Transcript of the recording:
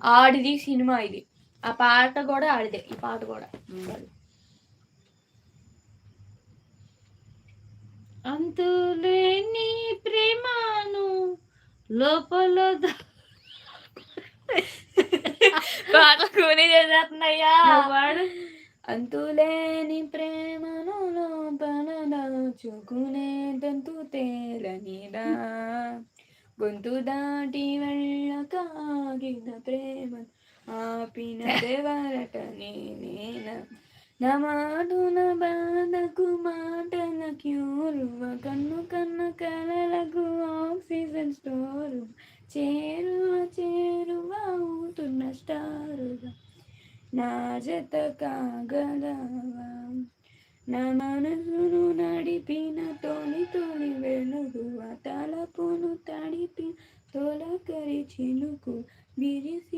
ఆడిది సినిమా ఇది. ఆ పాట కూడా ఆడిదే, ఈ పాట కూడా. అంతులేని ప్రేమను లోపల పాట కూని చేసేస్తున్నాయ్యా. అంతులేని ప్రేమను లోపల దాచుకునే తంతు తేలనిదా, గొంతు దాటి వెళ్ళకాగిన ప్రేమ ఆపిన దేవరట నేనేనా, నా మాటున బాధకు మాటల క్యూరువ, కన్ను కన్న కలలకు ఆక్సిజన్ స్టోరు, చేరువ చేరువ అవుతున్న స్టారుగా నా జత కాగలవా, నా మనసును నడిపిన తొలి తొలి వెలుగువ, తలపును తడిపి తొలకరి చినుకు విరిసి